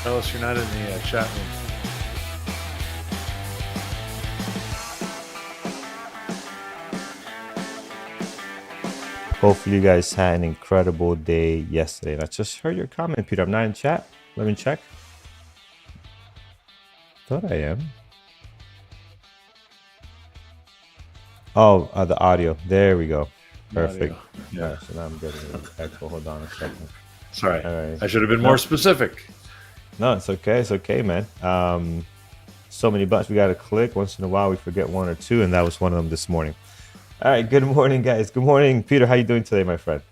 Ellis, you're not in the chat room. Hopefully you guys had an incredible day yesterday. And I just heard your comment, Peter. I'm not in chat. Let me check. Thought I am. Oh, the audio. There we go. Perfect. Yeah. Right, so now I'm getting an echo. Hold on a second. Sorry. All right. I should have been more specific. No, it's okay. It's okay, man. So many buttons we got to click. Once in a while, we forget one or two, and that was one of them this morning. All right. Good morning, guys. Good morning, Peter. How you doing today, my friend?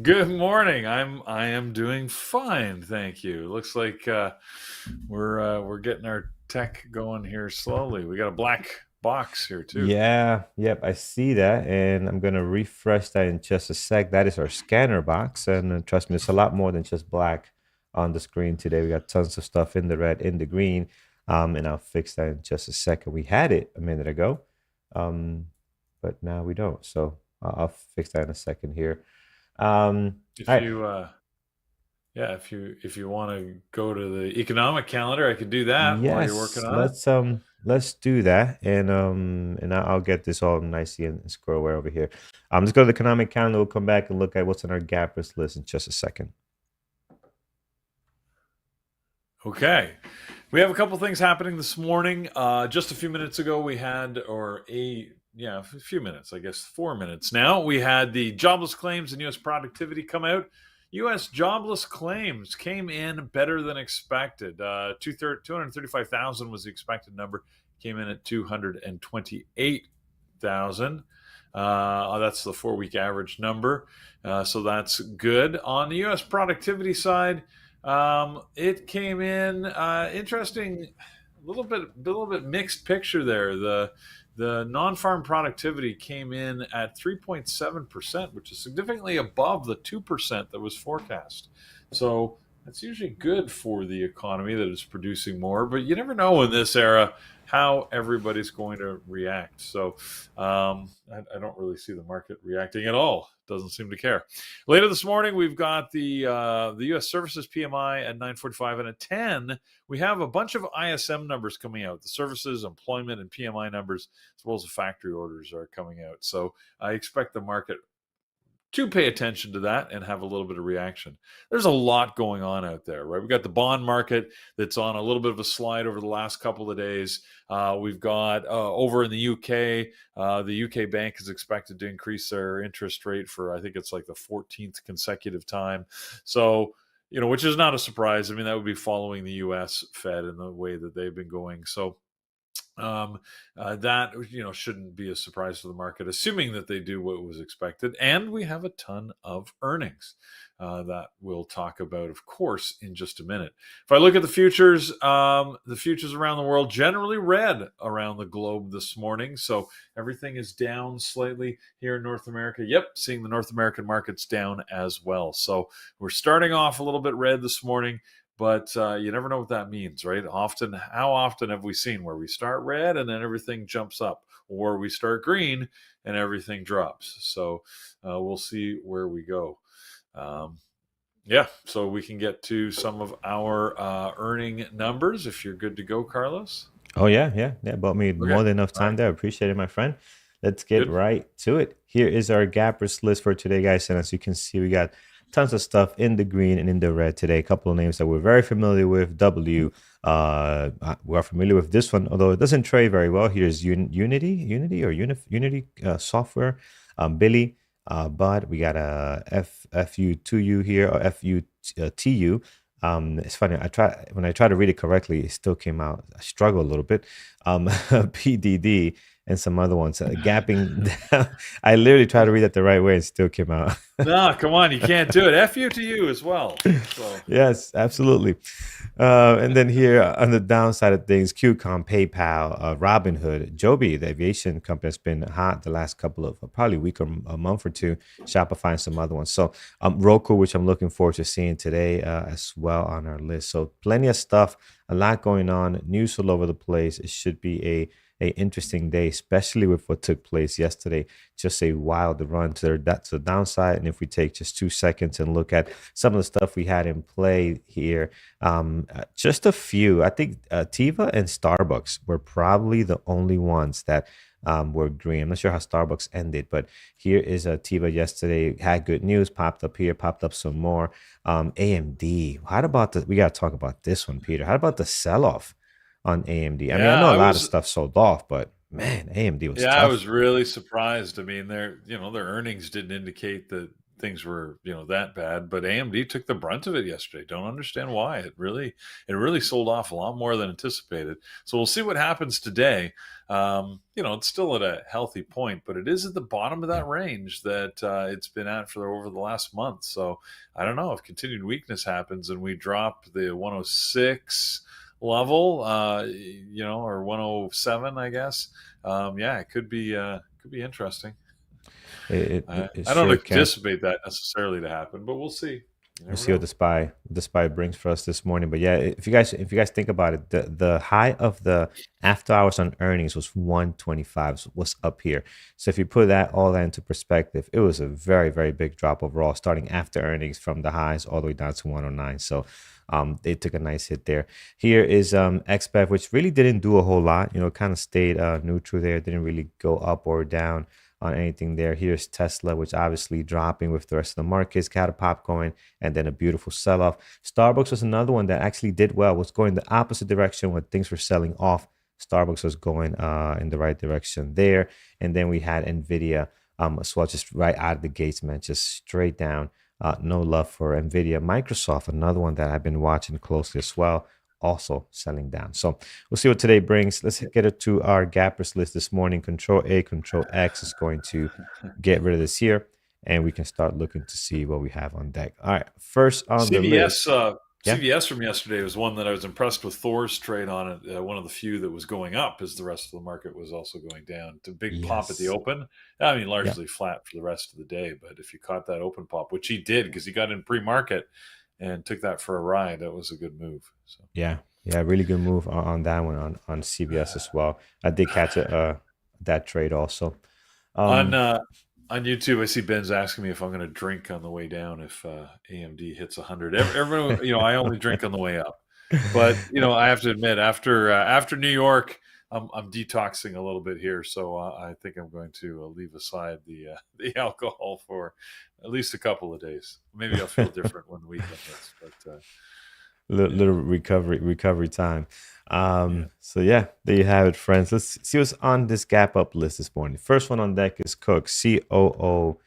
Good morning. I am doing fine, thank you. Looks like we're getting our tech going here slowly. We got a black box here too. Yeah, yep, I see that, and I'm gonna refresh that in just a sec. That is our scanner box, and trust me, it's a lot more than just black on the screen today. We got tons of stuff in the red, in the green, and I'll fix that in just a second. We had it a minute ago, but now we don't. So I'll fix that in a second here. If all right. you if you want to go to the economic calendar, I could do that while you're working on it. Let's do that, and I'll get this all nicely and square away over here. Let's go to the economic calendar. We'll come back and look at what's on our gappers list in just a second. Okay. We have a couple things happening this morning. Just a few minutes ago, we had, a few minutes, I guess 4 minutes now, we had the jobless claims and U.S. productivity come out. U.S. jobless claims came in better than expected. 235,000 was the expected number, came in at 228,000. That's the 4-week average number. So that's good. On the U.S. productivity side, it came in interesting, a little bit mixed picture there. The non-farm productivity came in at 3.7%, which is significantly above the 2% that was forecast. So that's usually good for the economy that is producing more, but you never know in this era how everybody's going to react. So I don't really see the market reacting at all. Doesn't seem to care. Later this morning, we've got the U.S. Services PMI at 9:45, and at 10, we have a bunch of ISM numbers coming out. The services, employment, and PMI numbers, as well as the factory orders, are coming out. So I expect the market to pay attention to that and have a little bit of reaction. There's a lot going on out there, right? We've got the bond market that's on a little bit of a slide over the last couple of days. We've got over in the UK, the UK bank is expected to increase their interest rate for, I think it's like the 14th consecutive time. So, which is not a surprise. I mean, that would be following the US Fed in the way that they've been going. So that shouldn't be a surprise to the market, assuming that they do what was expected. And we have a ton of earnings that we'll talk about, of course, in just a minute. If I look at the futures around the world, generally red around the globe this morning. So everything is down slightly here in North America. Yep, seeing the North American markets down as well. So we're starting off a little bit red this morning. But you never know what that means, right? How often have we seen where we start red and then everything jumps up, or we start green and everything drops? So we'll see where we go. So we can get to some of our earning numbers if you're good to go, Carlos. Oh, yeah. Bought me more than enough time there. Appreciate it, my friend. Let's get right to it. Here is our gappers list for today, guys. And as you can see, we got tons of stuff in the green and in the red today. A couple of names that we're very familiar with. We are familiar with this one, although it doesn't trade very well. Here's Unity software. Billy, but we got a FU2U here, or FUTU. It's funny. When I try to read it correctly, it still came out. I struggle a little bit. PDD and some other ones gapping down. I literally tried to read that the right way and still came out. No, come on, you can't do it. F you to you as well. So Yes, absolutely. And then here on the downside of things, QCOM, PayPal, Robinhood, Joby, the aviation company, has been hot the last couple of probably week or a month or two. Shopify and some other ones. So Roku, which I'm looking forward to seeing today as well on our list. So plenty of stuff, a lot going on, news all over the place. It should be a interesting day, especially with what took place yesterday. Just a wild run to the downside. And if we take just 2 seconds and look at some of the stuff we had in play here, just a few. I think Tiva and Starbucks were probably the only ones that were green. I'm not sure how Starbucks ended, but here is a Tiva yesterday. Had good news, popped up here, popped up some more. AMD. How about the? We got to talk about this one, Peter. How about the sell off on AMD? I mean, I yeah, know a I lot of was stuff sold off, but man, AMD was yeah, I tough. was really surprised. I mean, their earnings didn't indicate that things were, that bad, but AMD took the brunt of it yesterday. Don't understand why. It really sold off a lot more than anticipated. So we'll see what happens today. It's still at a healthy point, but it is at the bottom of Yeah. that range that it's been at for over the last month. So I don't know if continued weakness happens and we drop the 106 level, or 107, I guess. Yeah, it could be interesting. It I don't sure can. anticipate that necessarily to happen, but we'll see. You We'll never see what know. the spy brings for us this morning. But yeah, if you guys think about it, the high of the after hours on earnings was 125, so was up here. So if you put all that into perspective, it was a very, very big drop overall, starting after earnings from the highs all the way down to 109. So they took a nice hit there. Here is XBEV, which really didn't do a whole lot. Kind of stayed neutral there, didn't really go up or down on anything there. Here's Tesla, which obviously dropping with the rest of the markets, got a pop going, and then a beautiful sell off. Starbucks was another one that actually did well, was going the opposite direction when things were selling off. Starbucks was going in the right direction there. And then we had Nvidia as well, just right out of the gates, man, just straight down. No love for Nvidia. Microsoft, another one that I've been watching closely as well, also selling down. So we'll see what today brings. Let's get it to our gappers list this morning. Control A, Control X is going to get rid of this here, and we can start looking to see what we have on deck. All right, first on the list. CVS uh, Yeah. CVS from yesterday was one that I was impressed with Thor's trade on it. One of the few that was going up as the rest of the market was also going down. It's a big pop at the Yes. open. I mean, Yeah. largely flat for the rest of the day. But if you caught that open pop, which he did because he got in pre-market and took that for a ride, that was a good move. So. Yeah. Yeah. Really good move on that one on CBS as well. I did catch that trade also. On Um, uh, on YouTube, I see Ben's asking me if I'm going to drink on the way down if AMD hits 100. Everyone, I only drink on the way up, but I have to admit, after New York, I'm detoxing a little bit here, so I think I'm going to leave aside the the alcohol for at least a couple of days. Maybe I'll feel different when the weekend hits, but yeah, little recovery time. yeah. So yeah, there you have it, friends. Let's see what's on this gap up list this morning. First one on deck is Cook, COOK,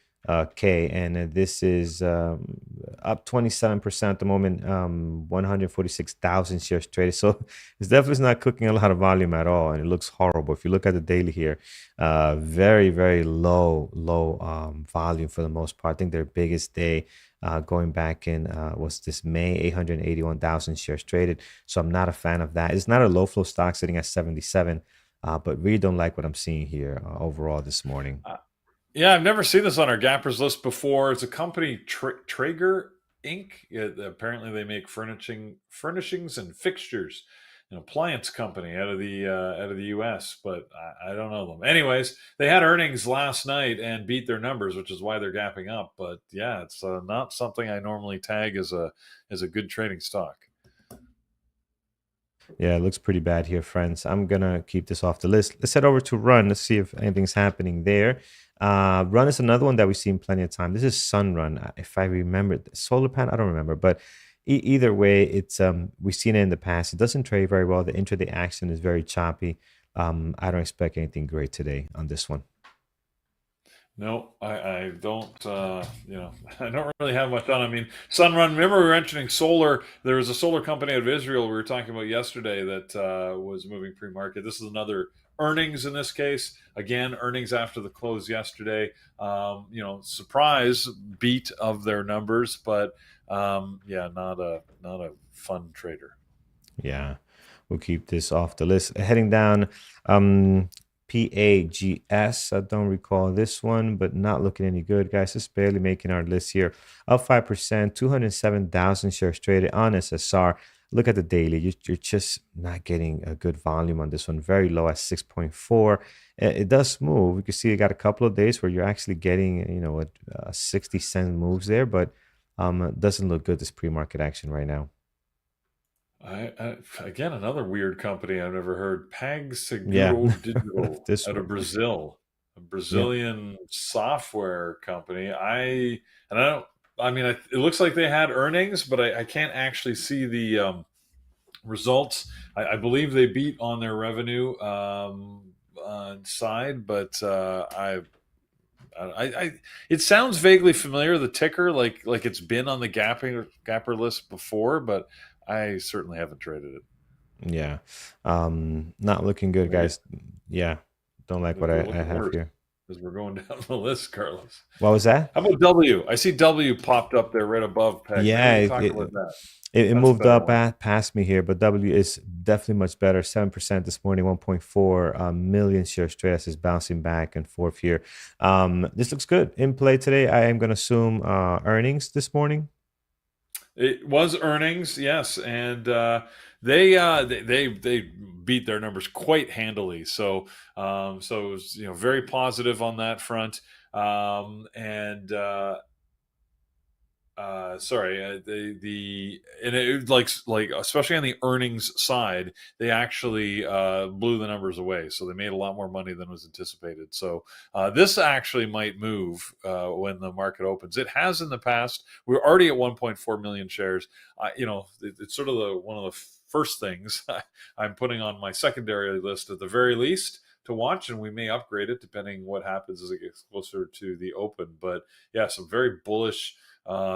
and this is up 27% at the moment. 146,000 shares traded. So it's definitely not cooking a lot of volume at all, and it looks horrible. If you look at the daily here, very, very low volume for the most part. I think their biggest day going back in was this May, 881,000 shares traded. So I'm not a fan of that. It's not a low flow stock sitting at 77, but really don't like what I'm seeing here overall this morning. Yeah, I've never seen this on our gappers list before. It's a company, Traeger Inc. Apparently, they make furnishings and fixtures, an appliance company out of the U.S. But I don't know them. Anyways, they had earnings last night and beat their numbers, which is why they're gapping up. But yeah, it's not something I normally tag as a good trading stock. Yeah, it looks pretty bad here, friends. I'm gonna keep this off the list. Let's head over to Run. Let's see if anything's happening there. Run is another one that we've seen plenty of time. This is Sunrun, if I remember. Solar Pan, I don't remember, but either way, it's we've seen it in the past. It doesn't trade very well. The intraday action is very choppy. I don't expect anything great today on this one. No, I don't. I don't really have much on. I mean, Sunrun. Remember, we were mentioning solar. There was a solar company out of Israel we were talking about yesterday that was moving pre-market. This is another Earnings in this case, again, earnings after the close yesterday. Surprise beat of their numbers, but yeah, not a fun trader. Yeah, we'll keep this off the list. Heading down, um, PAGS. I don't recall this one, but not looking any good, guys. It's barely making our list here. Up 5%, 207,000 shares traded on SSR. Look at the daily. You're just not getting a good volume on this one. Very low at 6.4. It does move. You can see it got a couple of days where you're actually getting, a 60-cent moves there, but it doesn't look good, this pre-market action right now. Again, another weird company I've never heard. Pag Yeah, Seguro Digital this out of one. Brazil, a Yeah. Brazilian software company. I don't. I mean, it looks like they had earnings, but I can't actually see the results. I believe they beat on their revenue side, but it sounds vaguely familiar. The ticker, like it's been on the Gapper list before, but I certainly haven't traded it. Yeah. Not looking good, Maybe guys. Yeah. Don't like what we're I looking have worse here. as we're going down the list, Carlos. What was that? How about W? I see W popped up there right above Peg. Maybe Yeah, we it, talk about it, that. it That's a moved better up one. past me here, but W is definitely much better. 7% this morning, 1.4 million shares trade as is bouncing back and forth here. This looks good. In play today, I am going to assume earnings this morning. It was earnings, yes, and they beat their numbers quite handily. So it was very positive on that front. And sorry, the and it like especially on the earnings side, they actually blew the numbers away, so they made a lot more money than was anticipated. So this actually might move when the market opens. It has in the past. We're already at 1.4 million shares. It's sort of one of the first things I'm putting on my secondary list at the very least to watch, and we may upgrade it depending what happens as it gets closer to the open. But yeah, some very bullish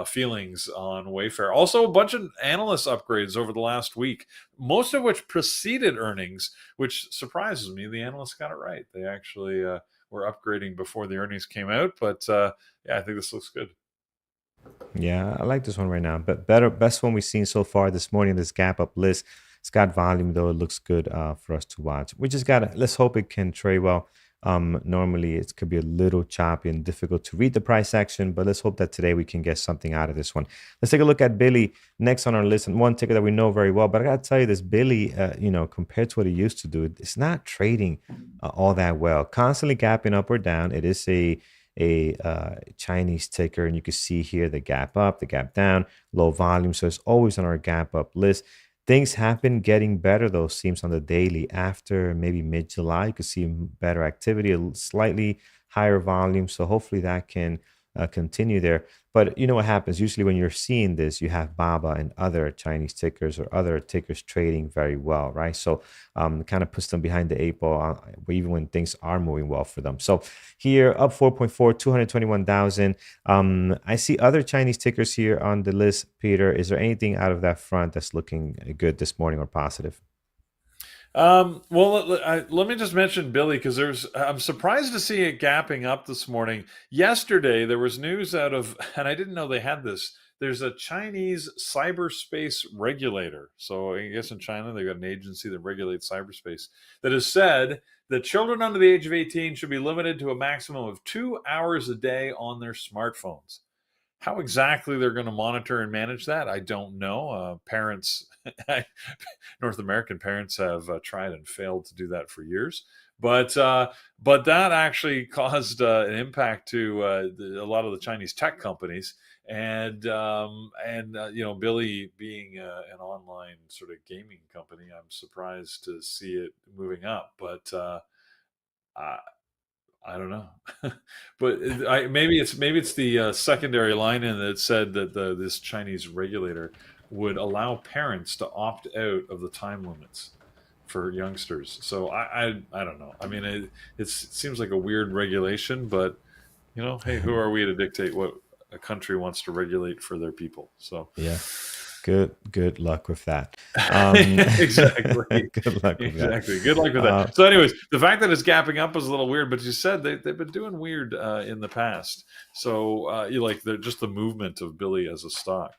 feelings on Wayfair. Also, a bunch of analyst upgrades over the last week, most of which preceded earnings, which surprises me. The analysts got it right. They actually were upgrading before the earnings came out. But yeah, I think this looks good. Yeah, I like this one right now. But best one we've seen so far this morning, this gap up list. It's got volume though. It looks good for us to watch. We just gotta let's hope it can trade well. Normally it could be a little choppy and difficult to read the price action, but let's hope that today we can get something out of this one. Let's take a look at Billy next on our list, and one ticker that we know very well. But I gotta tell you, this Billy, compared to what he used to do, it's not trading all that well. Constantly gapping up or down. It is a Chinese ticker, and you can see here the gap up, the gap down, low volume. So it's always on our gap up list. Things have been getting better, though, seems on the daily after maybe mid July. You can see better activity, a slightly higher volume. So hopefully that can continue there. But you know what happens? Usually, when you're seeing this, you have BABA and other Chinese tickers or other tickers trading very well, right? So kind of puts them behind the eight ball, even when things are moving well for them. So here, up 4.4, 221,000. I see other Chinese tickers here on the list, Peter. Is there anything out of that front that's looking good this morning or positive? Well, let me just mention Billy because I'm surprised to see it gapping up this morning. Yesterday, there was news out of, and I didn't know they had this. There's a Chinese cyberspace regulator. So I guess in China, they've got an agency that regulates cyberspace that has said that children under the age of 18 should be limited to a maximum of 2 hours a day on their smartphones. How exactly they're going to monitor and manage that, I don't know. Parents, North American parents have tried and failed to do that for years. But that actually caused an impact to a lot of the Chinese tech companies, and Billy being an online sort of gaming company, I'm surprised to see it moving up. But I don't know, but maybe it's the secondary line in that said that this Chinese regulator would allow parents to opt out of the time limits for youngsters. So I don't know. I mean, it seems like a weird regulation, but hey, who are we to dictate what a country wants to regulate for their people? So Yeah. Good luck with that. Um, Exactly. good luck with that. Exactly. Good luck with that. Uh, So, anyways, the fact that it's gapping up is a little weird, but you said they've been doing weird in the past. So, you like just the movement of Billy as a stock.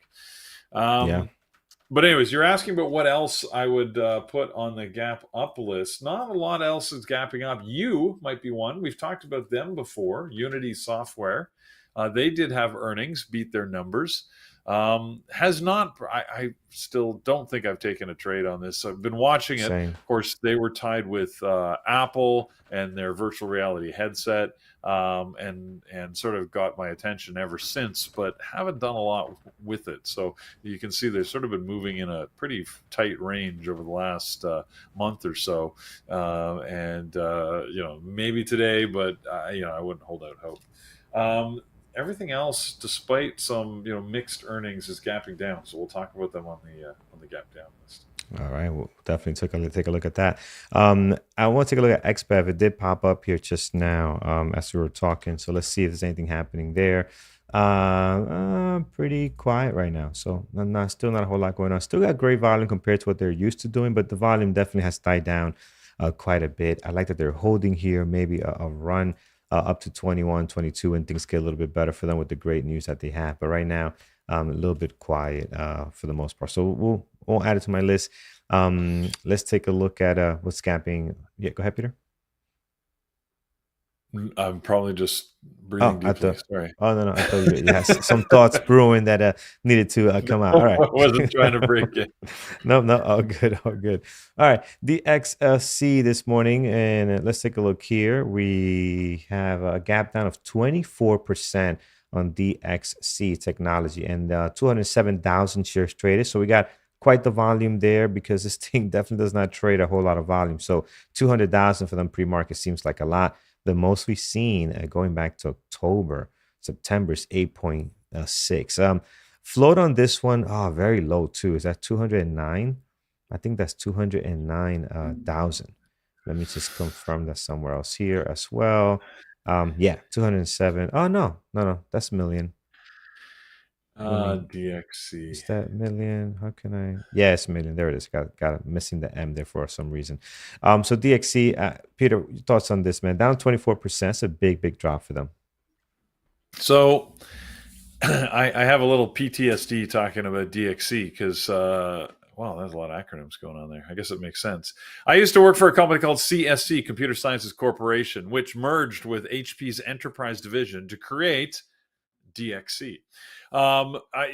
yeah, Um, but anyways, you're asking about what else I would put on the gap up list. Not a lot else is gapping up. You might be one. We've talked about them before. Unity Software. They did have earnings, beat their numbers. Has not. I still don't think I've taken a trade on this. I've been watching it. same. Of course, they were tied with Apple and their virtual reality headset, and sort of got my attention ever since. But haven't done a lot with it. So you can see they've sort of been moving in a pretty tight range over the last month or so, and maybe today, but I wouldn't hold out hope. Everything else, despite some mixed earnings, is gapping down. So we'll talk about them on the gap down list. All right, we'll definitely take a look at that. I want to take a look at XBEV. It did pop up here just now as we were talking. So let's see if there's anything happening there. Pretty quiet right now. So still not a whole lot going on. Still got great volume compared to what they're used to doing, but the volume definitely has died down quite a bit. I like that they're holding here, maybe a run up to 21, 22, and things get a little bit better for them with the great news that they have. But right now, a little bit quiet for the most part. So we'll add it to my list. Let's take a look at what's gapping. Yeah, go ahead, Peter. I'm probably just breathing Oh, I deeply. thought. Sorry. Oh no, no, I thought you had some thoughts brewing that needed to come out. All right. I wasn't trying to break it. No, no, all good, all good. All right, the XLC this morning, and let's take a look here. We have a gap down of 24% on DXC technology and 207,000 shares traded. So we got quite the volume there because this thing definitely does not trade a whole lot of volume. So 200,000 for them pre-market seems like a lot. The most we've seen going back to September is 8.6. Float on this one, very low too. Is that 209? I think that's 209,000. Let me just confirm that somewhere else here as well. Yeah, 207. Oh no, no, no, that's million. Let me. DXC. Is that million? How can I? Yeah, it's million. There it is. Got it. Missing the M there for some reason. So DXC, Peter, your thoughts on this, man? Down 24%. That's a big drop for them. So I have a little PTSD talking about DXC because, wow, there's a lot of acronyms going on there. I guess it makes sense. I used to work for a company called CSC, Computer Sciences Corporation, which merged with HP's enterprise division to create DXC.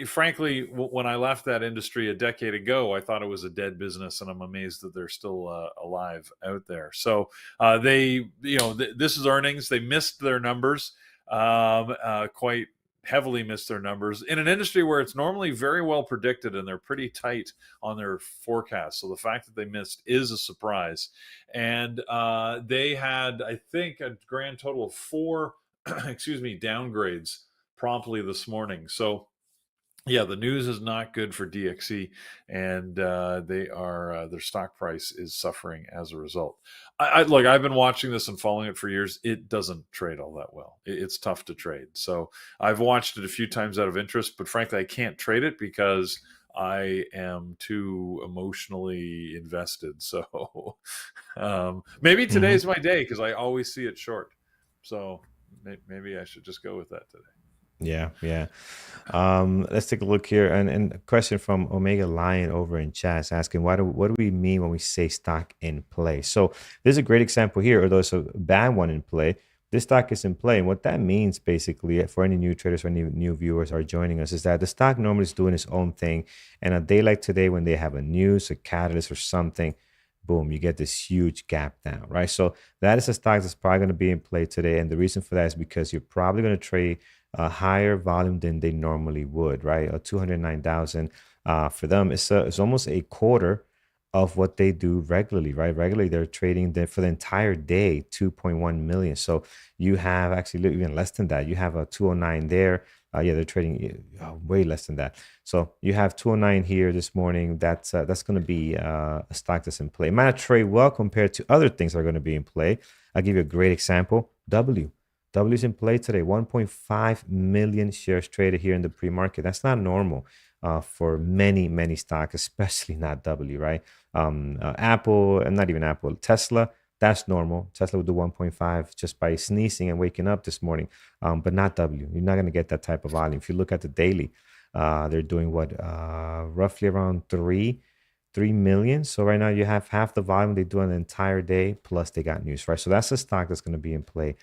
Frankly, when I left that industry a decade ago, I thought it was a dead business, and I'm amazed that they're still alive out there. So this is earnings. They missed their numbers, quite heavily missed their numbers in an industry where it's normally very well predicted and they're pretty tight on their forecast. So the fact that they missed is a surprise. And they had, I think, a grand total of four, excuse me, downgrades promptly this morning. So yeah, the news is not good for DXE, and they are their stock price is suffering as a result. Look, I've been watching this and following it for years. It doesn't trade all that well. It's tough to trade. So I've watched it a few times out of interest, but frankly, I can't trade it because I am too emotionally invested. So maybe Hmm. today's my day because I always see it short. So maybe I should just go with that today. Yeah, yeah. Let's take a look here. And a question from Omega Lion over in chat is asking, what do we mean when we say stock in play? So there's a great example here, although it's a bad one in play. This stock is in play. And what that means basically for any new traders or any new viewers are joining us is that the stock normally is doing its own thing. And a day like today, when they have a news, a catalyst or something, boom, you get this huge gap down, right? So that is a stock that's probably going to be in play today. And the reason for that is because you're probably going to trade a higher volume than they normally would, right? 209,000 for them it's almost a quarter of what they do regularly, right? Regularly, they're trading for the entire day 2.1 million. So you have actually even less than that. You have a 209 there. Yeah, they're trading way less than that. So you have 209 here this morning. That's going to be a stock that's in play. It might not trade well compared to other things that are going to be in play. I'll give you a great example. W is in play today. 1.5 million shares traded here in the pre-market. That's not normal. for many stocks, especially not W, right? Apple, and not even Apple, Tesla. That's normal. Tesla would do 1.5 just by sneezing and waking up this morning, but not W. You're not going to get that type of volume. If you look at the daily, they're doing what, roughly around 3 million. So right now you have half the volume they do an entire day, plus they got news, right? So that's the stock that's going to be in play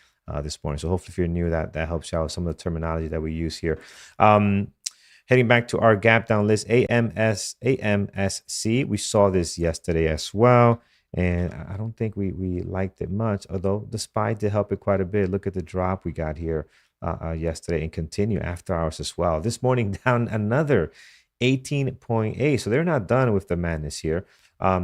this morning. So hopefully, if you're new, that helps you out with some of the terminology that we use here. Um, Heading back to our gap down list, AMSC. We saw this yesterday as well, and I don't think we liked it much. Although the SPY did help it quite a bit. Look at the drop we got here yesterday, and continue after hours as well. This morning down another 18.8. So they're not done with the madness here,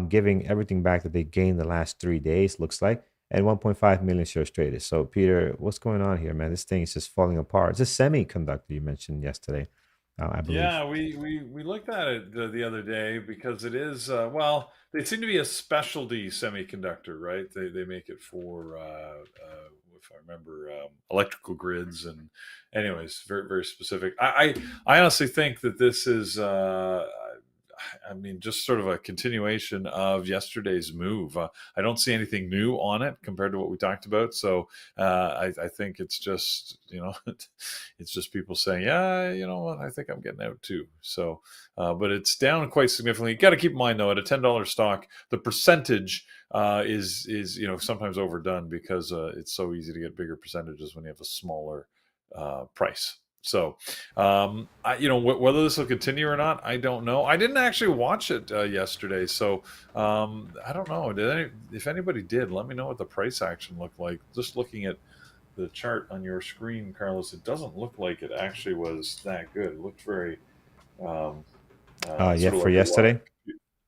giving everything back that they gained the last 3 days, looks like, and 1.5 million shares traded. So, Peter, what's going on here, man? This thing is just falling apart. It's a semiconductor you mentioned yesterday, I believe. Yeah, we looked at it the other day because it is well, they seem to be a specialty semiconductor, right? They make it for if I remember electrical grids and anyways, very specific. I honestly think that this is I mean, just sort of a continuation of yesterday's move. I don't see anything new on it compared to what we talked about. So I think it's just, it's just people saying, yeah, you know what, I think I'm getting out too. So, but it's down quite significantly. You got to keep in mind though, at a $10 stock, the percentage is sometimes overdone because it's so easy to get bigger percentages when you have a smaller price. So, whether this will continue or not, I don't know. I didn't actually watch it yesterday, so I don't know. If anybody did, let me know what the price action looked like. Just looking at the chart on your screen, Carlos, it doesn't look like it actually was that good. It looked very um, Yeah, sort of for like a lot of yesterday.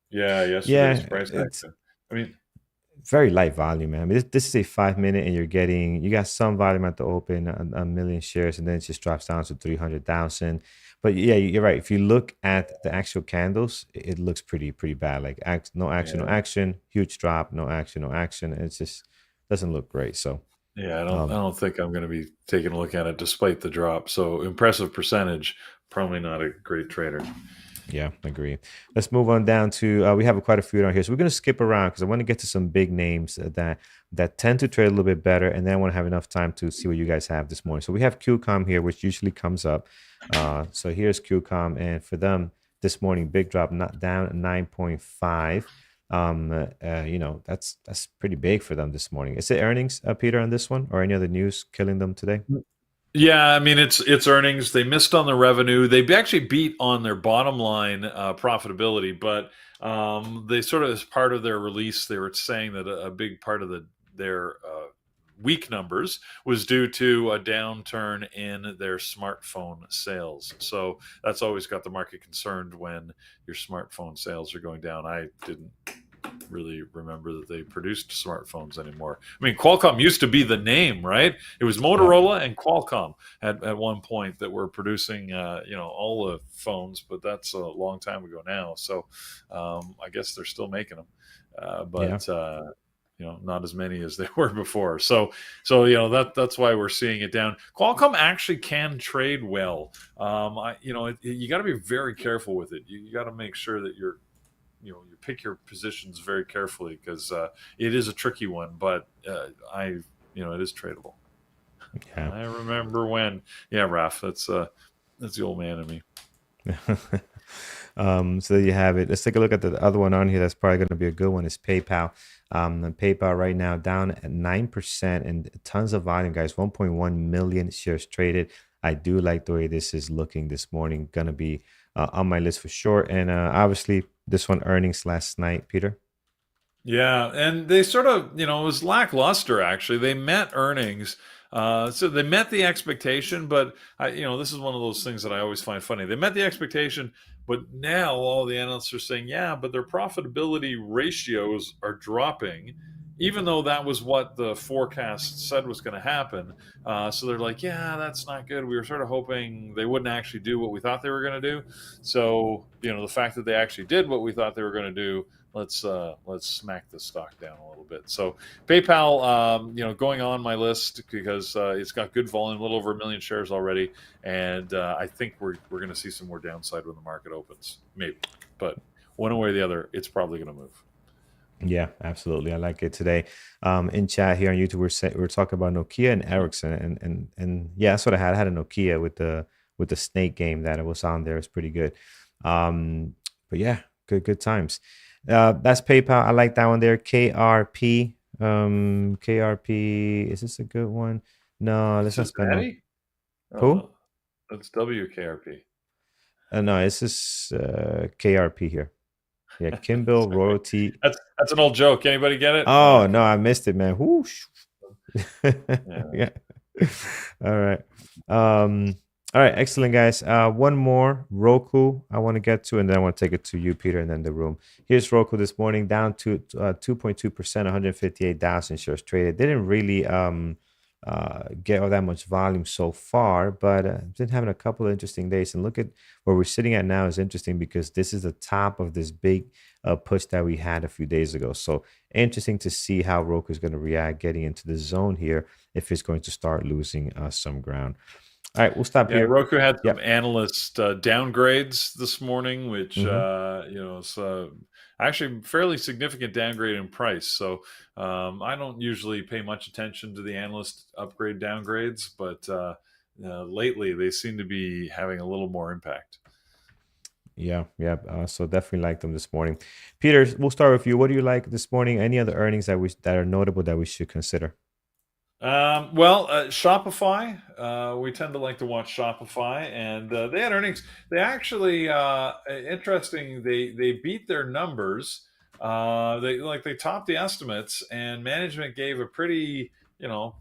yesterday's Yeah, price it's action. I mean, very light volume, man. I mean, this is a 5 minute, and you got some volume at the open, a million shares, and then it just drops down to 300,000. But yeah, you're right. If you look at the actual candles, it looks pretty bad. Like no action, no yeah, action, huge drop, no action, no action. It just doesn't look great. So, yeah. I um, don't think I'm going to be taking a look at it despite the drop. So impressive percentage. Probably not a great trader. yeah, agree. Let's move on down to we have quite a few down here, so we're going to skip around because I want to get to some big names that tend to trade a little bit better, and then I want to have enough time to see what you guys have this morning. So we have QCOM here, which usually comes up. So here's QCOM, and for them this morning, big drop, not down 9.5. That's pretty big for them this morning. Is it earnings, Peter, on this one, or any other news killing them today? Yeah, I mean it's earnings. They missed on the revenue. They actually beat on their bottom line profitability, but they sort of as part of their release, they were saying that a big part of their weak numbers was due to a downturn in their smartphone sales. So that's always got the market concerned when your smartphone sales are going down. I didn't really remember that they produced smartphones anymore. I mean, Qualcomm used to be the name, right? It was Yeah, Motorola and Qualcomm at one point that were producing, all the phones, but that's a long time ago now. So I guess they're still making them, yeah, but not as many as they were before. So that's why we're seeing it down. Qualcomm actually can trade well. You got to be very careful with it. You got to make sure that you pick your positions very carefully because it is a tricky one, but it is tradable. yeah. I remember when, yeah, Raf, that's the old man in me. So there you have it. Let's take a look at the other one on here. That's probably going to be a good one. Is PayPal. And PayPal right now down at 9% and tons of volume, guys. 1.1 million shares traded. I do like the way this is looking this morning. Going to be on my list for sure. And obviously, this one earnings last night, Peter. Yeah, and they sort of, it was lackluster actually. They met earnings, so they met the expectation, but this is one of those things that I always find funny. They met the expectation, but now all the analysts are saying, yeah, but their profitability ratios are dropping, even though that was what the forecast said was going to happen. So they're like, yeah, that's not good. We were sort of hoping they wouldn't actually do what we thought they were going to do. So the fact that they actually did what we thought they were going to do, let's smack the stock down a little bit. So PayPal, going on my list because it's got good volume, a little over 1 million shares already, and I think we're going to see some more downside when the market opens, maybe. But one way or the other, it's probably going to move. Yeah, absolutely. I like it today. In chat here on YouTube, we're talking about Nokia and Ericsson, and yeah, that's what I had. I had a Nokia with the snake game that it was on there. It's pretty good. But yeah, good times. That's PayPal. I like that one there. KRP. KRP. Is this a good one? No, let's not spend on Cincinnati? who? Oh, that's WKRP. No, this is KRP here. Yeah, Kimball Sorry. Royalty. That's an old joke. Anybody get it? Oh no, Okay. I missed it, man. Whoosh. Yeah. Yeah. All right. Um, all right, excellent, guys. One more Roku I want to get to, and then I want to take it to you, Peter, and then the room. Here's Roku this morning, down to 2.2%, 158,000 shares traded. Didn't really get all that much volume so far, but been having a couple of interesting days. And look at where we're sitting at now is interesting because this is the top of this big push that we had a few days ago. So interesting to see how Roku is going to react getting into the zone here if it's going to start losing some ground. All right, we'll stop Yeah, here. Roku had some Yep. analyst downgrades this morning, which Hmm. is actually fairly significant downgrade in price. So I don't usually pay much attention to the analyst upgrade downgrades, but lately they seem to be having a little more impact. Yeah, yeah. So definitely like them this morning. Peter, we'll start with you. What do you like this morning? Any other earnings that are notable that we should consider? Shopify. We tend to like to watch Shopify, and they had earnings. They actually interesting. They beat their numbers. They topped the estimates, and management gave a pretty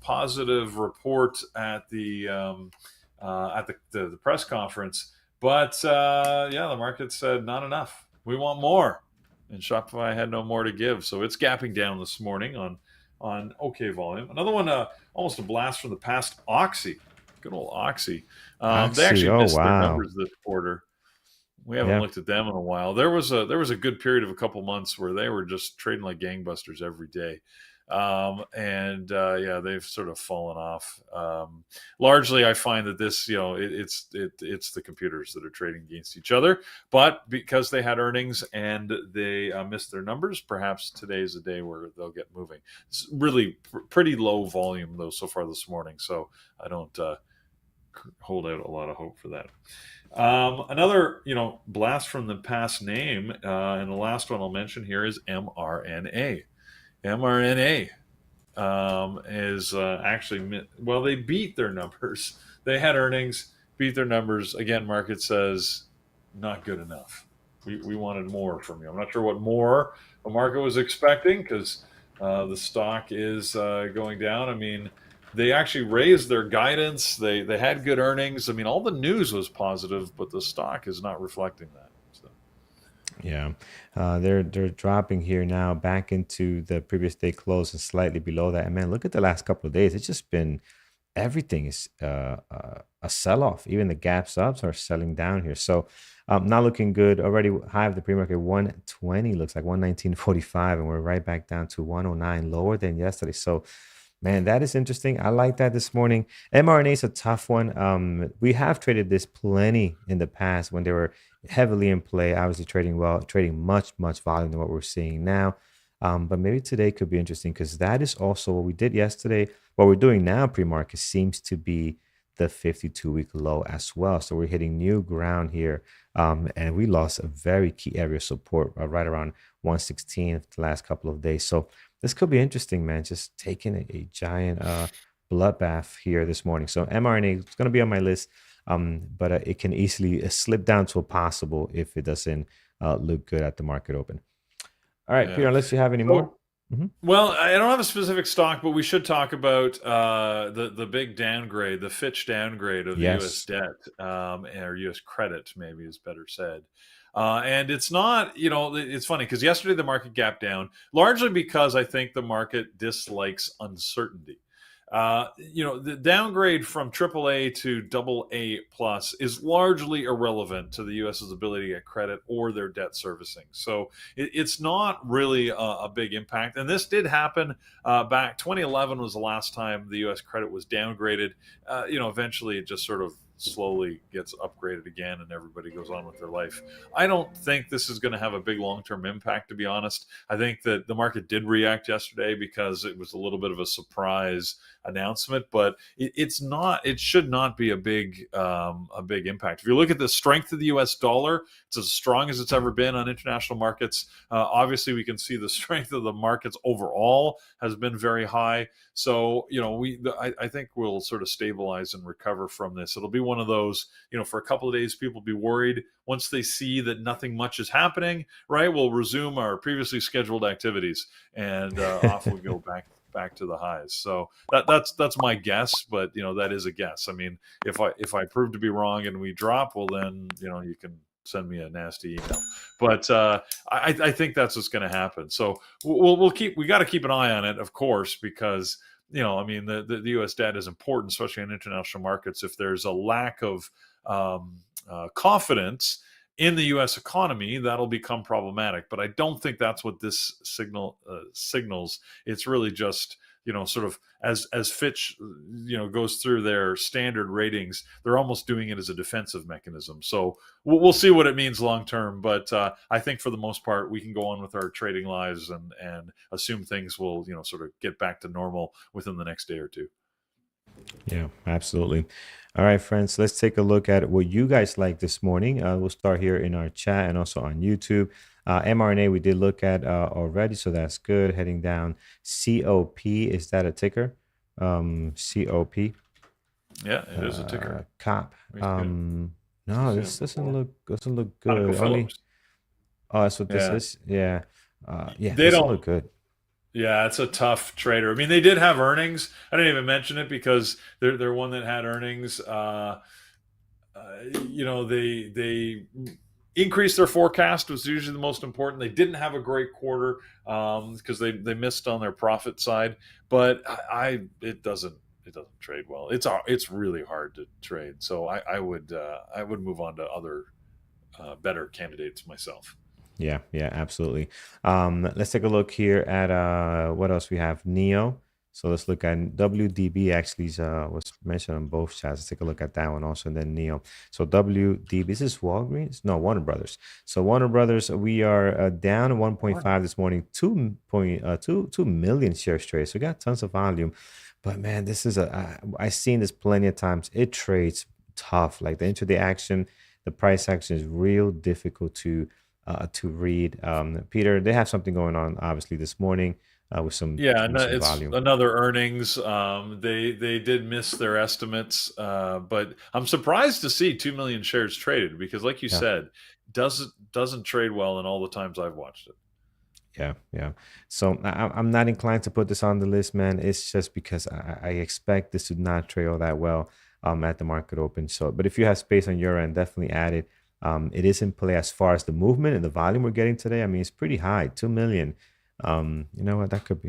positive report at the press conference. But yeah, the market said not enough. We want more, and Shopify had no more to give, so it's gapping down this morning on okay volume. Another one, almost a blast from the past, Oxy. Good old Oxy. They Oxy. actually Oh missed their wow. numbers this quarter. We haven't Yeah. looked at them in a while. There was a good period of a couple months where they were just trading like gangbusters every day, and yeah, they've sort of fallen off. Largely, I find that this, it's the computers that are trading against each other. But because they had earnings and they missed their numbers, perhaps today is a day where they'll get moving. It's really pretty low volume though so far this morning, so I don't hold out a lot of hope for that. Another, blast from the past name, and the last one I'll mention here is mRNA. mRNA is actually, well, they beat their numbers. They had earnings, beat their numbers. Again, market says not good enough. We wanted more from you. I'm not sure what more the market was expecting because the stock is going down. I mean, they actually raised their guidance. They had good earnings. I mean, all the news was positive, but the stock is not reflecting that. So, Yeah, they're dropping here now back into the previous day close and slightly below that. And man, look at the last couple of days. It's just been everything is a sell off. Even the gap subs are selling down here. So not looking good. Already high of the pre market 120 looks like 119.45, and we're right back down to 109, lower than yesterday. So man, that is interesting. I like that this morning. mRNA is a tough one. We have traded this plenty in the past when they were heavily in play, obviously trading well, trading much volume than what we're seeing now. But maybe today could be interesting because that is also what we did yesterday. What we're doing now, pre-market, seems to be the 52-week low as well. So we're hitting new ground here. And we lost a very key area of support right around 116 the last couple of days. So this could be interesting, man. Just taking a giant bloodbath here this morning. So mRNA is going to be on my list, but it can easily slip down to a possible if it doesn't look good at the market open. All right, yeah. Peter, unless you have any more. So, Hmm. well, I don't have a specific stock, but we should talk about the big downgrade, the Fitch downgrade of the U.S. Yes. debt, or U.S. credit, maybe is better said. And it's not, it's funny because yesterday the market gapped down largely because I think the market dislikes uncertainty. The downgrade from AAA to double A plus is largely irrelevant to the U.S.'s ability to get credit or their debt servicing. So it's not really a big impact. And this did happen back. 2011 was the last time the U.S. credit was downgraded. Eventually it just sort of slowly gets upgraded again and everybody goes on with their life. I don't think this is going to have a big long-term impact, to be honest. I think that the market did react yesterday because it was a little bit of a surprise announcement, but it's not. It should not be a big impact. If you look at the strength of the U.S. dollar, it's as strong as it's ever been on international markets. Obviously, we can see the strength of the markets overall has been very high. So I think we'll sort of stabilize and recover from this. It'll be one of those. For a couple of days, people will be worried. Once they see that nothing much is happening, right, we'll resume our previously scheduled activities, and off we go back to the highs. So that's my guess, but that is a guess. I mean, if I prove to be wrong and we drop, well then you can send me a nasty email. But I think that's what's going to happen. So we got to keep an eye on it, of course, because I mean the U.S. debt is important, especially in international markets. If there's a lack of confidence in the U.S. economy, that'll become problematic. But I don't think that's what this signals. It's really just sort of as Fitch goes through their standard ratings, they're almost doing it as a defensive mechanism. So we'll see what it means long term. But I think for the most part, we can go on with our trading lives and assume things will sort of get back to normal within the next day or two. Yeah, absolutely. All right, friends, let's take a look at what you guys like this morning. We'll start here in our chat and also on YouTube. mRNA, we did look at already, so that's good. Heading down, COP, is that a ticker? COP, Yeah, it is a ticker. COP. Let me see it. No, See this it before. doesn't look good. Only, ConocoPhillips. oh, that's what this Yeah, is. Yeah, yeah, they doesn't don't. look good. Yeah, it's a tough trader. I mean, they did have earnings. I didn't even mention it because they're one that had earnings. They increased their forecast, was usually the most important. They didn't have a great quarter because they missed on their profit side. But it doesn't trade well. It's really hard to trade. So I would move on to other better candidates myself. Yeah, yeah, absolutely. Let's take a look here at what else we have. Neo. So let's look at WDB. Actually, was mentioned on both chats. Let's take a look at that one also, and then Neo. So WDB. Is this Walgreens? No, Warner Brothers. So Warner Brothers, we are down 1.5 this morning. 2.2 million shares traded. So we got tons of volume, but man, this is I've seen this plenty of times. It trades tough. Like the intraday action, the price action is real difficult to read. Peter, they have something going on obviously this morning with some Yeah, no, some it's volume. another earnings. They did miss their estimates, but I'm surprised to see 2 million shares traded because, like you Yeah, said, doesn't trade well in all the times I've watched it. yeah, yeah. So I'm not inclined to put this on the list, man. It's just because I expect this to not trade all that well at the market open. So, but if you have space on your end, definitely add it. It is in play as far as the movement and the volume we're getting today. I mean, it's pretty high, 2 million. You know what? That could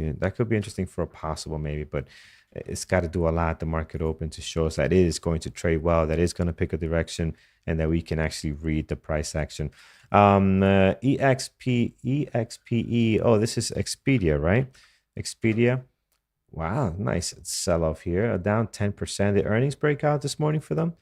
be interesting for a possible maybe, but it's got to do a lot at the market open to show us that it is going to trade well, that it's going to pick a direction, and that we can actually read the price action. EXPE. Oh, this is Expedia, right? Expedia. Wow, nice sell off here. Down 10%. The earnings breakout this morning for them.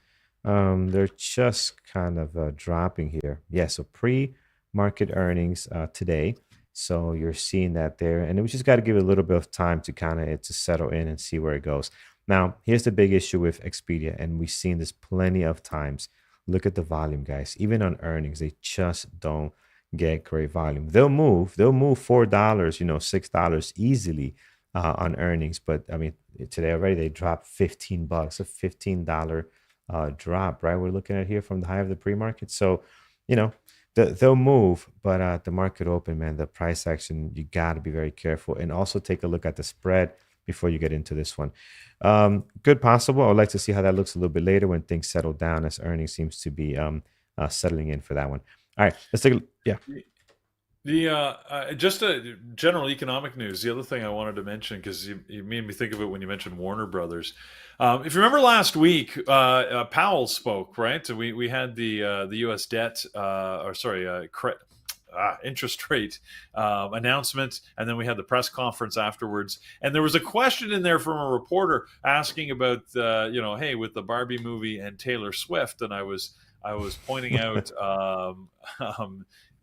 They're just kind of dropping here. Yeah, so pre-market earnings today. So you're seeing that there, and we just got to give it a little bit of time to kind of to settle in and see where it goes. Now, here's the big issue with Expedia, and we've seen this plenty of times. Look at the volume, guys. Even on earnings, they just don't get great volume. They'll move $4, $6 easily on earnings. But I mean, today already they dropped $15, a $15 drop, right? We're looking at here from the high of the pre-market. So, you know, they'll move, but the market open, man, the price action, you got to be very careful and also take a look at the spread before you get into this one. Good possible. I would like to see how that looks a little bit later when things settle down as earnings seems to be settling in for that one. All right, let's take a yeah. The just a general economic news. The other thing I wanted to mention because you made me think of it when you mentioned Warner Brothers. If you remember last week, Powell spoke, right? So we had the U.S. debt, or sorry, interest rate announcement, and then we had the press conference afterwards. And there was a question in there from a reporter asking about, hey, with the Barbie movie and Taylor Swift, and I was pointing out um,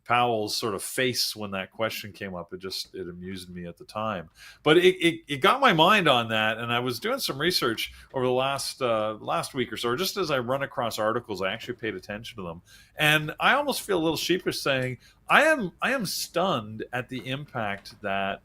Powell's sort of face when that question came up. It amused me at the time, but it got my mind on that, and I was doing some research over the last week or so. Or just as I run across articles, I actually paid attention to them, and I almost feel a little sheepish saying I am stunned at the impact that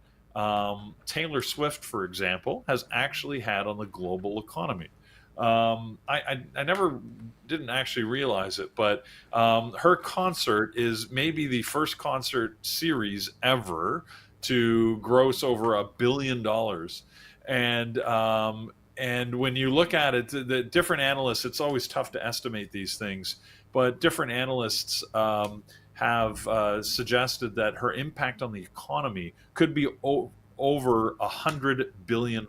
Taylor Swift, for example, has actually had on the global economy. I never didn't actually realize it, but her concert is maybe the first concert series ever to gross over $1 billion, and when you look at it, the different analysts, it's always tough to estimate these things, but different analysts have suggested that her impact on the economy could be over $100 billion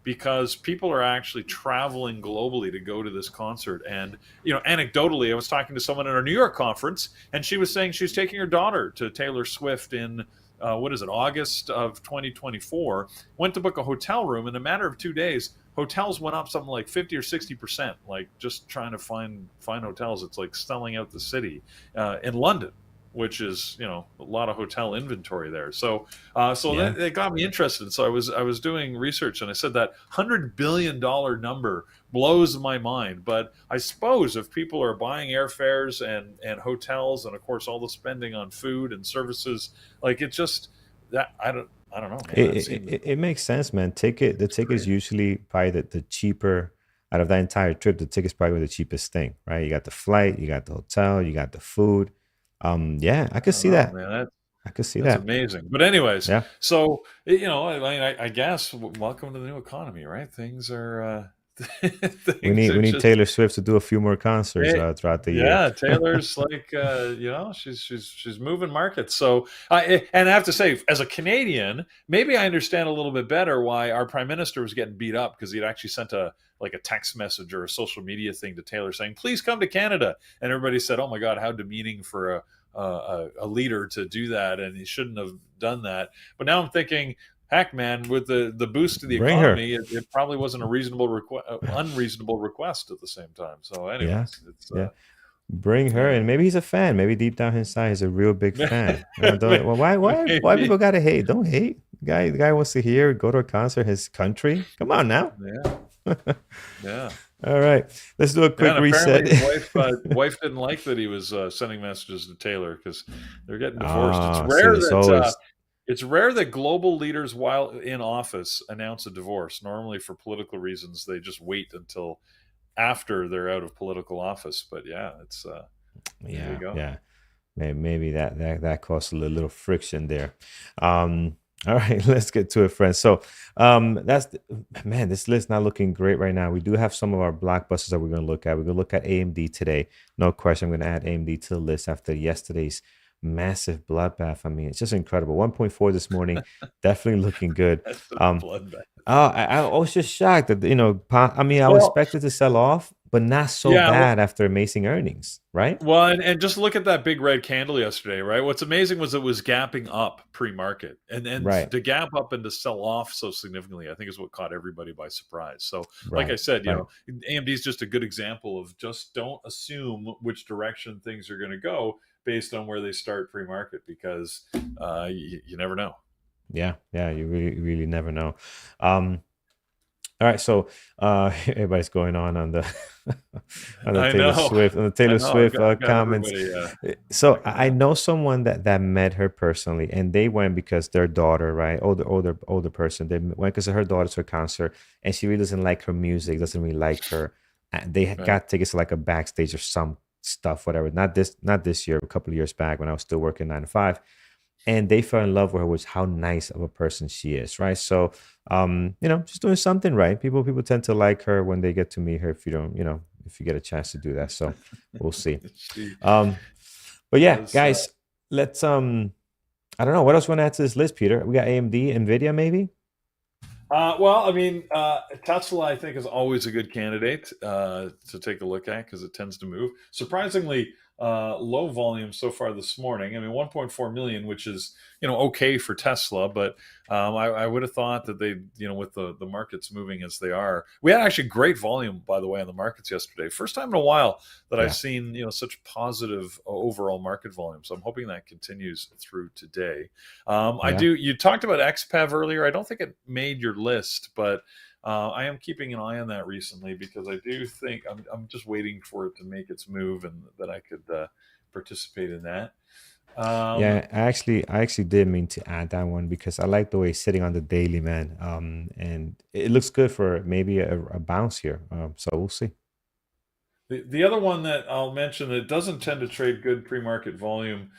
because people are actually traveling globally to go to this concert. And anecdotally, I was talking to someone at our New York conference, and she was saying she's taking her daughter to Taylor Swift in what is it, August of 2024. Went to book a hotel room in a matter of 2 days. Hotels went up something like 50 or 60%. Like just trying to find hotels, it's like selling out the city in London, which is a lot of hotel inventory there. So Yeah. that it got me interested. So I was doing research, and I said that $100 billion number blows my mind. But I suppose if people are buying airfares and hotels, and of course all the spending on food and services, like it just that I don't know, man. That seems It makes sense, man. The it's ticket is crazy. usually probably the cheaper out of that entire trip. The ticket's probably the cheapest thing, right? You got the flight, you got the hotel, you got the food. Yeah, I I could don't see know, that. man. That I could see That's that. amazing. But anyways, Yeah. so I mean, I guess welcome to the new economy, right? Things are things are We need just Taylor Swift to do a few more concerts hey, throughout the year. yeah. Taylor's like she's moving markets. So and I have to say, as a Canadian, maybe I understand a little bit better why our prime minister was getting beat up because he'd actually sent a text message or a social media thing to Taylor saying, "Please come to Canada," and everybody said, "Oh my God, how demeaning for a leader to do that, and he shouldn't have done that." But now I'm thinking, heck, man, with the boost to the Bring her. economy, it probably wasn't a unreasonable request at the same time. So, Yeah. anyways, it's Yeah. Bring her, yeah, and maybe he's a fan. Maybe deep down inside, he's a real big fan. Don't, well, why maybe, people gotta hate? Don't hate. The guy wants to hear, go to a concert, his country. Come on now. yeah, yeah. All right, let's do a Yeah, quick and apparently reset. his wife didn't like that he was sending messages to Taylor because they're getting divorced. Ah, see, there's always It's rare that global leaders, while in office, announce a divorce. Normally, for political reasons, they just wait until after they're out of political office. But yeah, it's there you yeah, go. yeah. Maybe that caused a little friction there. All right, let's get to it, friends. So, man, this list not looking great right now. We do have some of our blockbusters that we're going to look at. We're going to look at AMD today. No question, I'm going to add AMD to the list after yesterday's massive bloodbath. I mean, it's just incredible. 1.4 this morning, definitely looking good. That's a Um, bloodbath. I was just shocked that I mean, I was Well, expected to sell off, but not so yeah. bad after amazing earnings, right? Well, and just look at that big red candle yesterday, right? What's amazing was it was gapping up pre-market, and Right, to gap up and to sell off so significantly, I think is what caught everybody by surprise. So, like I right, said, right. AMD is just a good example of just don't assume which direction things are going to go based on where they start pre-market because you never know. Yeah, yeah, you really, really never know. Um, all right, so everybody's going on the I know, On the I Taylor know. I've Swift got comments. everybody So freaking I out. know someone that met her personally, and they went because their daughter, right, older person, they went because her daughter's her concert, and she really doesn't like her music, doesn't really like her. They Right. got tickets to like a backstage or some stuff, whatever. Not this year, a couple of years back when I was still working 9 to 5, and they fell in love with her, which how nice of a person she is, right? So, she's doing something right. People tend to like her when they get to meet her. If you don't, if you get a chance to do that, so we'll see. She Um, But yeah, Because guys, let's I don't know what else you want to add to this list, Peter. We got AMD, Nvidia, maybe. Well, I mean, Tesla, I think, is always a good candidate to take a look at because it tends to move. Surprisingly, low volume so far this morning. I mean, 1.4 million, which is okay for Tesla, but I would have thought that they, with the markets moving as they are, we had actually great volume, by the way, on the markets yesterday. First time in a while that I've Yeah, seen such positive overall market volume. So I'm hoping that continues through today. I yeah. do. You talked about XPEV earlier. I don't think it made your list, but I am keeping an eye on that recently because I do think I'm just waiting for it to make its move and that I could participate in that. Um, Yeah, I actually did mean to add that one because I like the way it's sitting on the daily, man. And it looks good for maybe a bounce here. So we'll see. the other one that I'll mention that doesn't tend to trade good pre-market volume,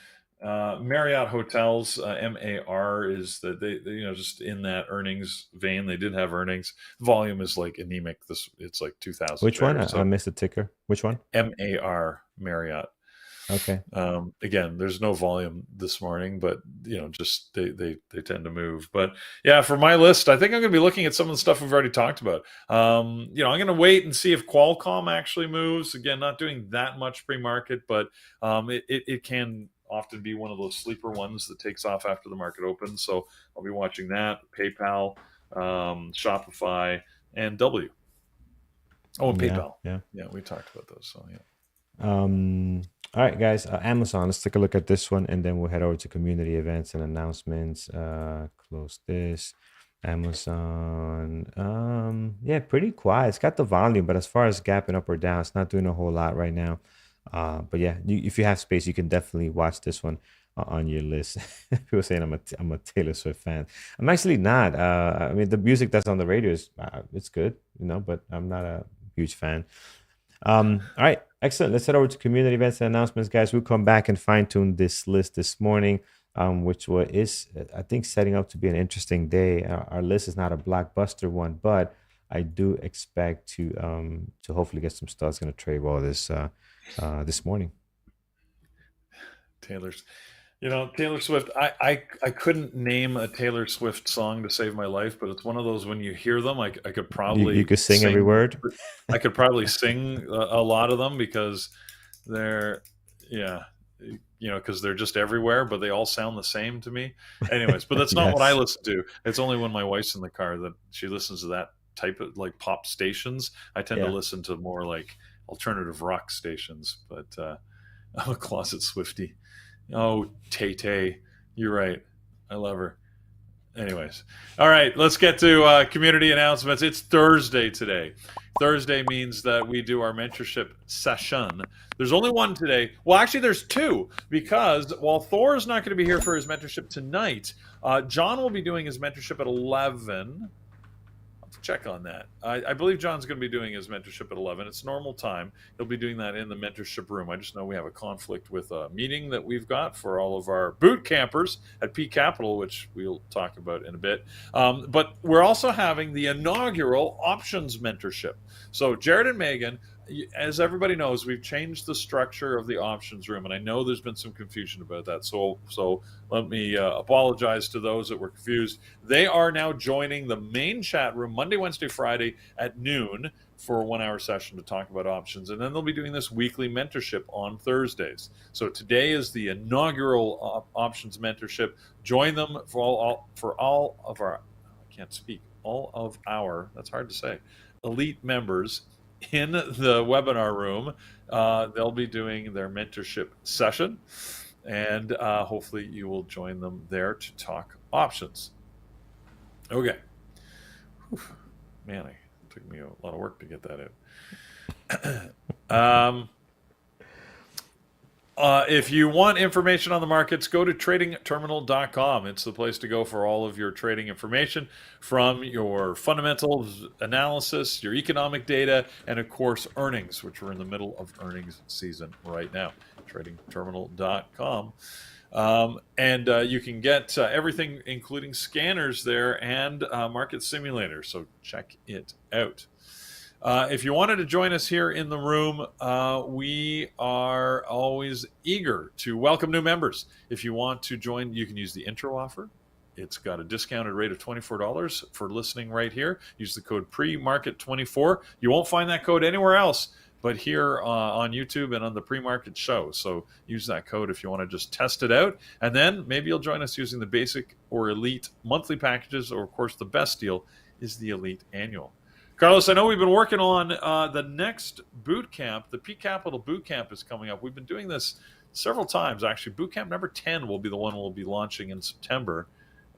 Marriott Hotels, MAR, is that they just in that earnings vein. They did have earnings. Volume is like anemic. It's like 2,000 Which one? shares. I So missed the ticker. Which one? MAR, Marriott. Okay. Again, there's no volume this morning, but just they tend to move. But yeah, for my list, I think I'm going to be looking at some of the stuff we've already talked about. I'm going to wait and see if Qualcomm actually moves. Again, not doing that much pre-market, but it can often be one of those sleeper ones that takes off after the market opens. So I'll be watching that. PayPal, Shopify, and W. Oh, and Yeah, PayPal. yeah. Yeah, we talked about those. So yeah. Um, all right, guys. Amazon. Let's take a look at this one, and then we'll head over to community events and announcements. Close this. Amazon. Yeah, pretty quiet. It's got the volume, but as far as gapping up or down, it's not doing a whole lot right now. But yeah, if you have space, you can definitely watch this one on your list. People saying I'm a Taylor Swift fan. I'm actually not. I mean, the music that's on the radio is it's good, but I'm not a huge fan. All right, excellent. Let's head over to community events and announcements, guys. We'll come back and fine tune this list this morning, I think, setting up to be an interesting day. Our list is not a blockbuster one, but I do expect to hopefully get some stuff that's going to trade well this morning. Taylor's Taylor Swift. I couldn't name a Taylor Swift song to save my life, but it's one of those when you hear them, I could You probably could sing every sing. word. I could probably sing a lot of them because they're, yeah, because they're just everywhere, but they all sound the same to me. Anyways, but that's not what I Yes. listen to. It's only when my wife's in the car that she listens to that type of like pop stations. I tend to Yeah. listen to more like alternative rock stations, but I'm a closet Swiftie. Oh, Tay Tay, you're right. I love her. Anyways, all right, let's get to community announcements. It's Thursday today. Thursday means that we do our mentorship session. There's only one today. Well, actually, there's two because while Thor's not going to be here for his mentorship tonight, John will be doing his mentorship at 11. Check on that. I believe John's going to be doing his mentorship at 11. It's normal time. He'll be doing that in the mentorship room. I just know we have a conflict with a meeting that we've got for all of our boot campers at P Capital, which we'll talk about in a bit. But we're also having the inaugural options mentorship. So Jared and Megan, as everybody knows, we've changed the structure of the options room, and I know there's been some confusion about that. So let me apologize to those that were confused. They are now joining the main chat room Monday, Wednesday, Friday at noon for a 1 hour session to talk about options. And then they'll be doing this weekly mentorship on Thursdays. So today is the inaugural options mentorship. Join them for all of our, I can't speak, all of our, that's hard to say, elite members in the webinar room. They'll be doing their mentorship session, and hopefully you will join them there to talk options. Okay. Whew. Man, it took me a lot of work to get that out. If you want information on the markets, go to tradingterminal.com. It's the place to go for all of your trading information from your fundamentals analysis, your economic data, and of course, earnings, which we're in the middle of earnings season right now. Tradingterminal.com. And you can get everything, including scanners there and market simulators. So check it out. If you wanted to join us here in the room, we are always eager to welcome new members. If you want to join, you can use the intro offer. It's got a discounted rate of $24 for listening right here. Use the code PREMARKET24. You won't find that code anywhere else but here on YouTube and on the pre-market show. So use that code if you want to just test it out. And then maybe you'll join us using the basic or elite monthly packages, or of course the best deal is the elite annual. Carlos, I know we've been working on the next boot camp. The P Capital boot camp is coming up. We've been doing this several times, actually. Boot camp number 10 will be the one we'll be launching in September.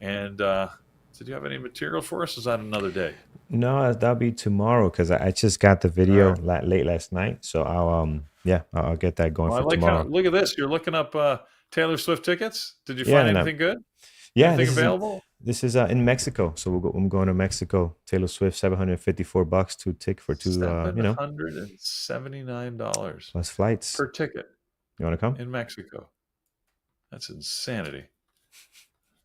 And did you have any material for us? Is that another day? No, that'll be tomorrow because I just got the All video right. late last night. So I'll get that going Well, I for like how, tomorrow. look at this. You're looking up Taylor Swift tickets. Did you Yeah, find and anything good? yeah, Anything available? this is in Mexico. So I'm going to Mexico. Taylor Swift, $754 to tick for two. $779 Plus flights. per ticket You want to come? in Mexico. That's insanity.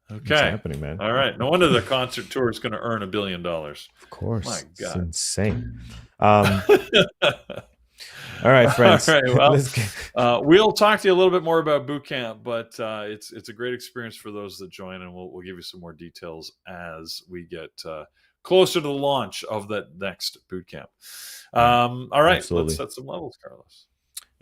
It's Okay. happening, man. All right. No wonder the concert tour is going to earn $1 billion. Of My course, it's God. insane. All All right, friends. right. Well, Let's get. we'll talk to you a little bit more about boot camp, but it's a great experience for those that join, and we'll give you some more details as we get closer to the launch of that next boot camp. All right. Let's Absolutely. set some levels, Carlos.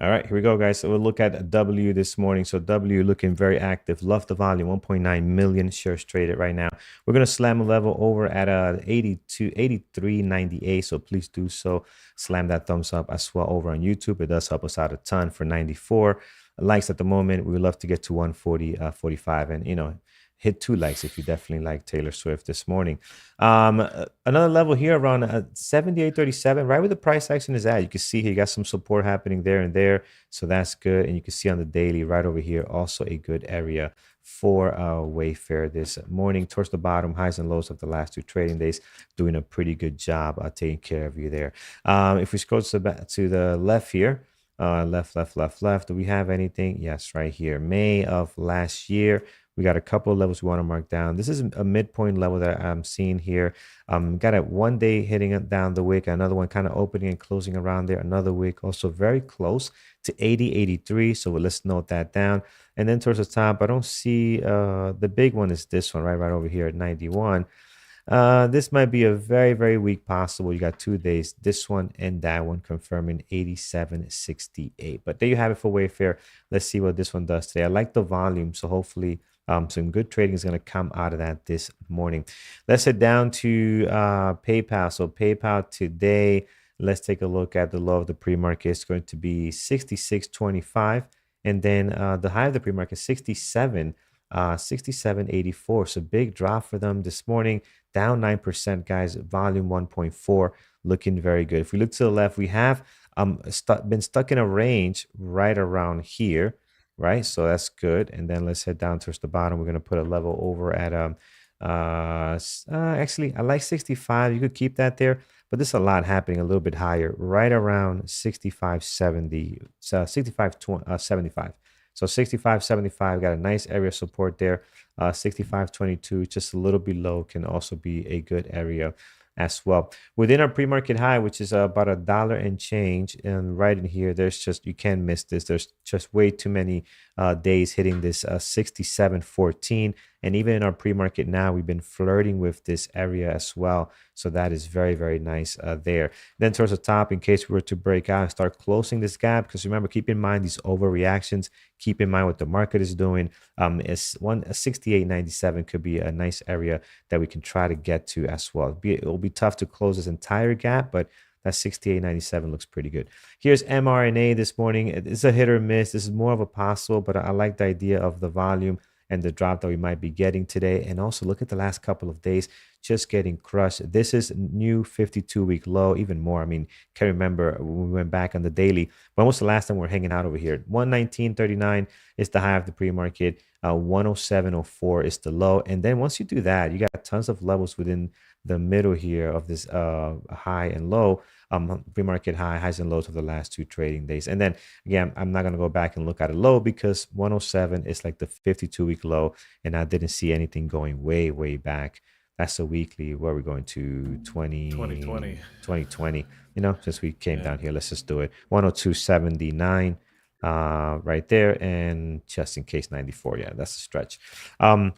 All right, here we go, guys. So we'll look at W this morning. So W looking very active. Love the volume. 1.9 million shares traded right now. We're going to slam a level over at 83.98. So please do so. Slam that thumbs up as well over on YouTube. It does help us out a ton for 94 likes at the moment. We would love to get to 140, 45. And, hit 2 likes if you definitely like Taylor Swift this morning. Another level here around 78.37, right where the price action is at. You can see he got some support happening there and there, so that's good. And you can see on the daily right over here also a good area for Wayfair this morning. Towards the bottom, highs and lows of the last 2 trading days, doing a pretty good job taking care of you there. If we scroll to the left here, left. Do we have anything? Yes, right here. May of last year. We got a couple of levels we want to mark down. This is a midpoint level that I'm seeing here. Got a 1 day hitting it down the wick, another one kind of opening and closing around there, another wick also very close to 80.83. So let's note that down. And then towards the top, I don't see the big one is this one, right over here at 91. This might be a very, very weak possible. You got 2 days, this one and that one confirming 87.68. But there you have it for Wayfair. Let's see what this one does today. I like the volume, so hopefully some good trading is going to come out of that this morning. Let's head down to PayPal. So PayPal today, let's take a look at the low of the pre-market. It's going to be 66.25. And then the high of the pre-market, 67.84. So big drop for them this morning, down 9%, guys. Volume 1.4, looking very good. If we look to the left, we have been stuck in a range right around here, right? So that's good. And then let's head down towards the bottom. We're going to put a level over at actually I like 65. You could keep that there, but there's a lot happening a little bit higher, right around 65.70, 65.75. So 65.75 got a nice area of support there. 65.22, just a little below, can also be a good area as well. Within our pre-market high, which is about $1 and change, and right in here, there's just, you can't miss this. There's just way too many days hitting this 67.14. And even in our pre-market now, we've been flirting with this area as well. So that is very, very nice there. Then towards the top, in case we were to break out and start closing this gap, because remember, keep in mind these overreactions. Keep in mind what the market is doing. Is 68.97 could be a nice area that we can try to get to as well. It'll be tough to close this entire gap, but that 68.97 looks pretty good. Here's mRNA this morning. It's a hit or miss. This is more of a possible, but I like the idea of the volume and the drop that we might be getting today. And also look at the last couple of days, just getting crushed. This is new 52-week low, even more. I mean, can't remember when we went back on the daily. When was the last time we were hanging out over here? 119.39 is the high of the pre-market. 107.04 is the low. And then once you do that, you got tons of levels within the middle here of this high and low, pre-market highs and lows of the last 2 trading days. And then again, I'm not going to go back and look at a low because 107 is like the 52-week low, and I didn't see anything going way, way back That's a weekly. Where we're going to 2020. 2020. Since we came Yeah. down here, let's just do it. 102.79 right there. And just in case 94. Yeah, that's a stretch. Um,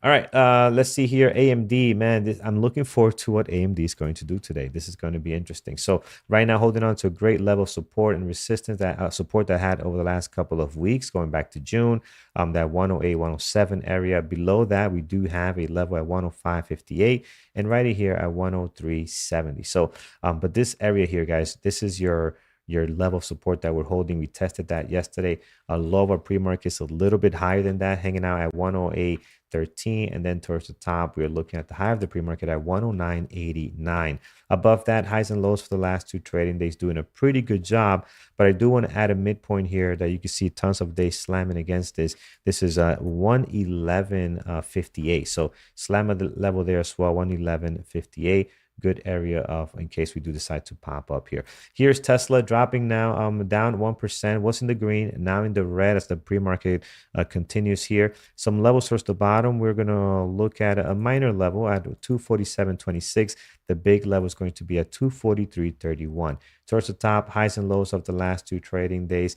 all right, let's see here. AMD, man, I'm looking forward to what AMD is going to do today. This is going to be interesting. So right now, holding on to a great level of support and resistance that support that I had over the last couple of weeks, going back to June, that 108, 107 area. Below that, we do have a level at 105.58, and right here at 103.70. So, but this area here, guys, this is your level of support that we're holding. We tested that yesterday. A low of our pre-market is a little bit higher than that, hanging out at 108.13, and then towards the top, we're looking at the high of the pre-market at 109.89. Above that, highs and lows for the last two trading days, doing a pretty good job. But I do want to add a midpoint here that you can see tons of days slamming against this. This is 111.58. So slam at the level there as well, 111.58. Good area of in case we do decide to pop up here. Here's Tesla dropping now, down 1%. Was in the green, now in the red as the pre-market continues here. Some levels towards the bottom. We're gonna look at a minor level at 247.26. The big level is going to be at 243.31. Towards the top, highs and lows of the last two trading days.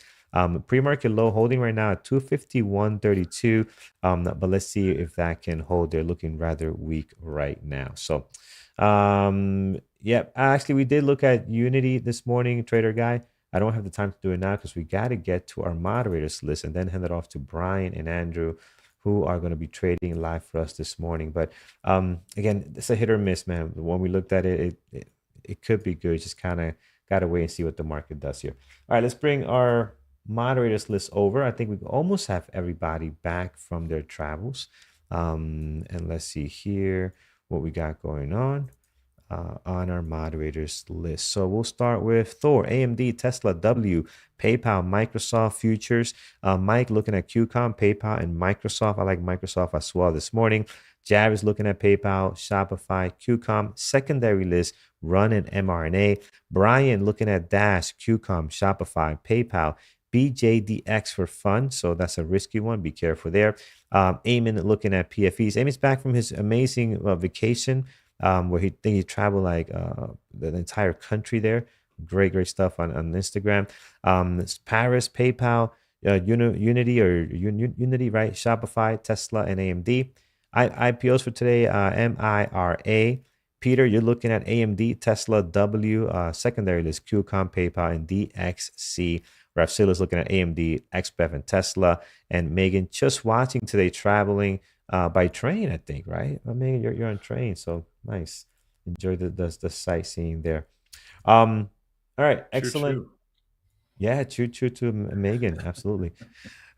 Pre-market low holding right now at 251.32. But let's see if that can hold. They're looking rather weak right now. So yeah, actually, we did look at Unity this morning, Trader Guy. I don't have the time to do it now because we got to get to our moderators list and then hand it off to Brian and Andrew, who are going to be trading live for us this morning. But again, it's a hit or miss, man. When we looked at it, it could be good. Just kind of got to wait and see what the market does here. All right, let's bring our moderators list over. I think we almost have everybody back from their travels. And let's see here what we got going on our moderators list. So we'll start with Thor, AMD, Tesla, W, PayPal, Microsoft futures. Mike looking at QCOM, PayPal, and Microsoft. I like Microsoft as well this morning. Jav is looking at PayPal, Shopify, QCOM. Secondary list, Run and mRNA. Brian looking at Dash, QCOM, Shopify, PayPal, BJDX for fun. So that's a risky one. Be careful there. Eamon looking at PFEs. Eamon's back from his amazing vacation where he traveled like the entire country there. Great stuff on Instagram. Paris, PayPal, Unity Unity, right? Shopify, Tesla, and AMD. IPOs for today, MIRA. Peter, you're looking at AMD, Tesla, W, secondary list, QCOM, PayPal, and DXC. Rafsil is looking at AMD, XBEV, and Tesla. And Megan, just watching today, traveling by train, I think, right? Megan, you're on train, so nice. Enjoy the sightseeing there. All right, Choo excellent. choo. Yeah, choo choo to Megan, absolutely.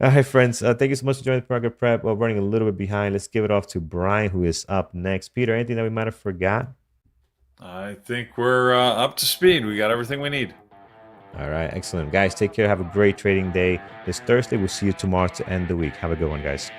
All right, friends. Thank you so much for joining the Market Prep. We're running a little bit behind. Let's give it off to Brian, who is up next. Peter, anything that we might have forgot? I think we're up to speed. We got everything we need. All right, excellent. Guys, take care. Have a great trading day. This Thursday. We'll see you tomorrow to end the week. Have a good one, guys.